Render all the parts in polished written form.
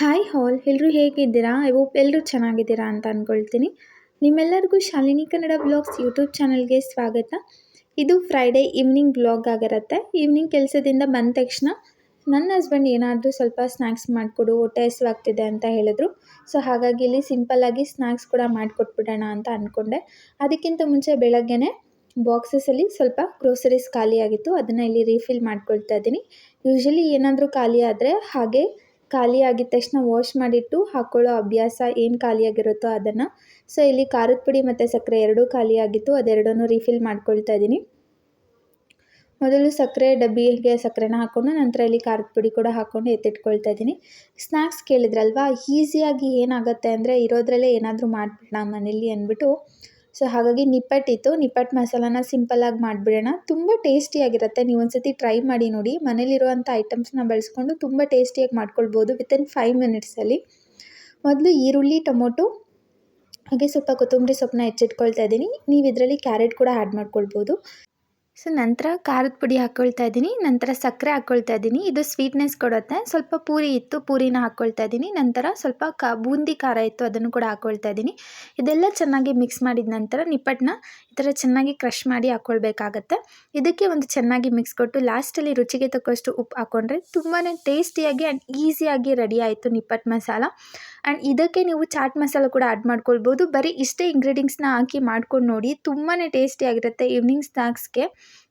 Hi all ಎಲ್ಲರೂ ಹೇಗಿದ್ದೀರಾ? I hope ಎಲ್ಲರೂ ಚೆನ್ನಾಗಿದ್ದೀರಾ ಅಂತ ಅಂದ್ಕೊಳ್ತೀನಿ. ನಿಮ್ಮೆಲ್ಲರಿಗೂ ಶಾಲಿನಿ ಕನ್ನಡ ವ್ಲಾಗ್ಸ್ ಯೂಟ್ಯೂಬ್ ಚಾನಲ್ಗೆ ಸ್ವಾಗತ. ಇದು ಫ್ರೈಡೇ ಈವ್ನಿಂಗ್ ವ್ಲಾಗ್ ಆಗಿರುತ್ತೆ. ಈವ್ನಿಂಗ್ ಕೆಲಸದಿಂದ ಬಂದ ತಕ್ಷಣ ನನ್ನ ಹಸ್ಬೆಂಡ್ ಏನಾದರೂ ಸ್ವಲ್ಪ ಸ್ನ್ಯಾಕ್ಸ್ ಮಾಡಿಕೊಡು, ಹೊಟ್ಟೆ ಹಸಿವಾಗ್ತಿದೆ ಅಂತ ಹೇಳಿದ್ರು. ಸೊ ಹಾಗಾಗಿ ಇಲ್ಲಿ ಸಿಂಪಲ್ಲಾಗಿ ಸ್ನ್ಯಾಕ್ಸ್ ಕೂಡ ಮಾಡಿಕೊಟ್ಬಿಡೋಣ ಅಂತ ಅಂದ್ಕೊಂಡೆ. ಅದಕ್ಕಿಂತ ಮುಂಚೆ ಬೆಳಗ್ಗೆನೇ ಬಾಕ್ಸಸಲ್ಲಿ ಸ್ವಲ್ಪ ಗ್ರೋಸರೀಸ್ ಖಾಲಿಯಾಗಿತ್ತು, ಅದನ್ನು ಇಲ್ಲಿ ರೀಫಿಲ್ ಮಾಡ್ಕೊಳ್ತಾ ಇದ್ದೀನಿ. ಯೂಶ್ವಲಿ ಏನಾದರೂ ಖಾಲಿ ಆದರೆ ಹಾಗೆ ಖಾಲಿ ಆಗಿದ ತಕ್ಷಣ ವಾಶ್ ಮಾಡಿಟ್ಟು ಹಾಕ್ಕೊಳ್ಳೋ ಅಭ್ಯಾಸ ಏನು ಖಾಲಿಯಾಗಿರುತ್ತೋ ಅದನ್ನು. ಸೊ ಇಲ್ಲಿ ಖಾರದ ಪುಡಿ ಮತ್ತು ಸಕ್ಕರೆ ಎರಡೂ ಖಾಲಿಯಾಗಿತ್ತು, ಅದೆರಡನ್ನೂ ರೀಫಿಲ್ ಮಾಡ್ಕೊಳ್ತಾ ಇದ್ದೀನಿ. ಮೊದಲು ಸಕ್ಕರೆ ಡಬ್ಬಿಗೆ ಸಕ್ಕರೆನ ಹಾಕ್ಕೊಂಡು ನಂತರ ಇಲ್ಲಿ ಖಾರದ ಪುಡಿ ಕೂಡ ಹಾಕ್ಕೊಂಡು ಎತ್ತಿಟ್ಕೊಳ್ತಾ ಇದ್ದೀನಿ. ಸ್ನ್ಯಾಕ್ಸ್ ಕೇಳಿದ್ರಲ್ವಾ, ಈಸಿಯಾಗಿ ಏನಾಗುತ್ತೆ ಅಂದರೆ ಇರೋದ್ರಲ್ಲೇ ಏನಾದರೂ ಮಾಡಿಬಿಡೋಣ ಮನೇಲಿ ಅಂದ್ಬಿಟ್ಟು. ಸೊ ಹಾಗಾಗಿ ನಿಪ್ಪಟ್ಟಿತ್ತು, ನಿಪ್ಪಟ್ಟು ಮಸಾಲಾನ ಸಿಂಪಲ್ಲಾಗಿ ಮಾಡಿಬಿಡೋಣ. ತುಂಬ ಟೇಸ್ಟಿಯಾಗಿರುತ್ತೆ. ನೀವು ಒಂದು ಸತಿ ಟ್ರೈ ಮಾಡಿ ನೋಡಿ. ಮನೇಲಿರುವಂಥ ಐಟಮ್ಸ್ನ ಬಳಸ್ಕೊಂಡು ತುಂಬ ಟೇಸ್ಟಿಯಾಗಿ ಮಾಡ್ಕೊಳ್ಬೋದು ವಿತಿನ್ 5 ಮಿನಿಟ್ಸಲ್ಲಿ. ಮೊದಲು ಈರುಳ್ಳಿ, ಟೊಮೊಟೊ ಹಾಗೆ ಸ್ವಲ್ಪ ಕೊತ್ತಂಬರಿ ಸೊಪ್ಪನ್ನ ಹೆಚ್ಚಿಟ್ಕೊಳ್ತಾ ಇದ್ದೀನಿ. ನೀವು ಇದರಲ್ಲಿ ಕ್ಯಾರೆಟ್ ಕೂಡ ಆ್ಯಡ್ ಮಾಡ್ಕೊಳ್ಬೋದು. ಸೊ ನಂತರ ಖಾರದ ಪುಡಿ ಹಾಕ್ಕೊಳ್ತಾ ಇದ್ದೀನಿ, ನಂತರ ಸಕ್ಕರೆ ಹಾಕ್ಕೊಳ್ತಾ ಇದ್ದೀನಿ. ಇದು ಸ್ವೀಟ್ನೆಸ್ ಕೊಡುತ್ತೆ. ಸ್ವಲ್ಪ ಪೂರಿ ಇತ್ತು, ಪೂರಿನ ಹಾಕ್ಕೊಳ್ತಾ ಇದ್ದೀನಿ. ನಂತರ ಸ್ವಲ್ಪ ಬೂಂದಿ ಖಾರ ಇತ್ತು, ಅದನ್ನು ಕೂಡ ಹಾಕ್ಕೊಳ್ತಾ ಇದ್ದೀನಿ. ಇದೆಲ್ಲ ಚೆನ್ನಾಗಿ ಮಿಕ್ಸ್ ಮಾಡಿದ ನಂತರ ನಿಪ್ಪಟ್ಟನ್ನ ಈ ಥರ ಚೆನ್ನಾಗಿ ಕ್ರಷ್ ಮಾಡಿ ಹಾಕ್ಕೊಳ್ಬೇಕಾಗತ್ತೆ. ಇದಕ್ಕೆ ಒಂದು ಚೆನ್ನಾಗಿ ಮಿಕ್ಸ್ ಕೊಟ್ಟು ಲಾಸ್ಟಲ್ಲಿ ರುಚಿಗೆ ತಕ್ಕಷ್ಟು ಉಪ್ಪು ಹಾಕ್ಕೊಂಡ್ರೆ ತುಂಬಾ ಟೇಸ್ಟಿಯಾಗಿ ಆ್ಯಂಡ್ ಈಸಿಯಾಗಿ ರೆಡಿ ಆಯಿತು ನಿಪ್ಪಟ್ಟು ಮಸಾಲ. ಆ್ಯಂಡ್ ಇದಕ್ಕೆ ನೀವು ಚಾಟ್ ಮಸಾಲ ಕೂಡ ಆ್ಯಡ್ ಮಾಡ್ಕೊಳ್ಬೋದು. ಬರೀ ಇಷ್ಟೇ ಇಂಗ್ರೀಡಿಯೆಂಟ್ಸ್ನ ಹಾಕಿ ಮಾಡ್ಕೊಂಡು ನೋಡಿ, ತುಂಬಾ ಟೇಸ್ಟಿಯಾಗಿರುತ್ತೆ. ಈವ್ನಿಂಗ್ ಸ್ನ್ಯಾಕ್ಸ್ಗೆ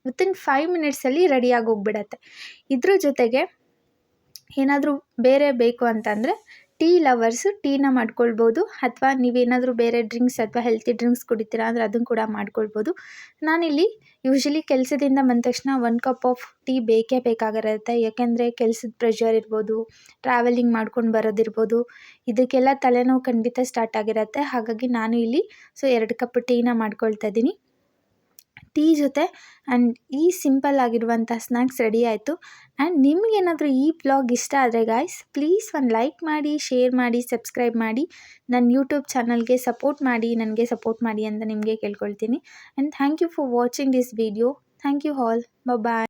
ವಿತಿನ್ 5 ಮಿನಿಟ್ಸಲ್ಲಿ ರೆಡಿಯಾಗಿ ಹೋಗ್ಬಿಡತ್ತೆ. ಇದ್ರ ಜೊತೆಗೆ ಏನಾದರೂ ಬೇರೆ ಬೇಕು ಅಂತಂದರೆ ಟೀ ಲವರ್ಸು ಟೀನ ಮಾಡ್ಕೊಳ್ಬೋದು, ಅಥವಾ ನೀವೇನಾದರೂ ಬೇರೆ ಡ್ರಿಂಕ್ಸ್ ಅಥವಾ ಹೆಲ್ತಿ ಡ್ರಿಂಕ್ಸ್ ಕುಡಿತೀರಾ ಅಂದರೆ ಅದನ್ನು ಕೂಡ ಮಾಡ್ಕೊಳ್ಬೋದು. ನಾನಿಲ್ಲಿ ಯೂಶ್ವಲಿ ಕೆಲಸದಿಂದ ಬಂದ ತಕ್ಷಣ 1 ಕಪ್ ಆಫ್ ಟೀ ಬೇಕೇ ಬೇಕಾಗಿರುತ್ತೆ. ಯಾಕೆಂದರೆ ಕೆಲಸದ ಪ್ರೆಷರ್ ಇರ್ಬೋದು, ಟ್ರಾವೆಲಿಂಗ್ ಮಾಡ್ಕೊಂಡು ಬರೋದಿರ್ಬೋದು, ಇದಕ್ಕೆಲ್ಲ ತಲೆನೋವು ಖಂಡಿತ ಸ್ಟಾರ್ಟ್ ಆಗಿರುತ್ತೆ. ಹಾಗಾಗಿ ನಾನು ಇಲ್ಲಿ 2 ಕಪ್ ಟೀನ ಮಾಡ್ಕೊಳ್ತಾ ಇದ್ದೀನಿ. ಟೀ ಜೊತೆ ಆ್ಯಂಡ್ ಈ ಸಿಂಪಲ್ ಆಗಿರುವಂಥ ಸ್ನ್ಯಾಕ್ಸ್ ರೆಡಿ ಆಯಿತು. ಆ್ಯಂಡ್ ನಿಮಗೇನಾದರೂ ಈ ವ್ಲಾಗ್ ಇಷ್ಟ ಆದರೆ ಗಾಯ್ಸ್ ಪ್ಲೀಸ್ ಒಂದು ಲೈಕ್ ಮಾಡಿ, ಶೇರ್ ಮಾಡಿ, ಸಬ್ಸ್ಕ್ರೈಬ್ ಮಾಡಿ, ನನ್ನ ಯೂಟ್ಯೂಬ್ ಚಾನಲ್ಗೆ ಸಪೋರ್ಟ್ ಮಾಡಿ, ನನಗೆ ಸಪೋರ್ಟ್ ಮಾಡಿ ಅಂತ ನಿಮಗೆ ಕೇಳ್ಕೊಳ್ತೀನಿ. And thank you for watching this video. Thank you all. Bye.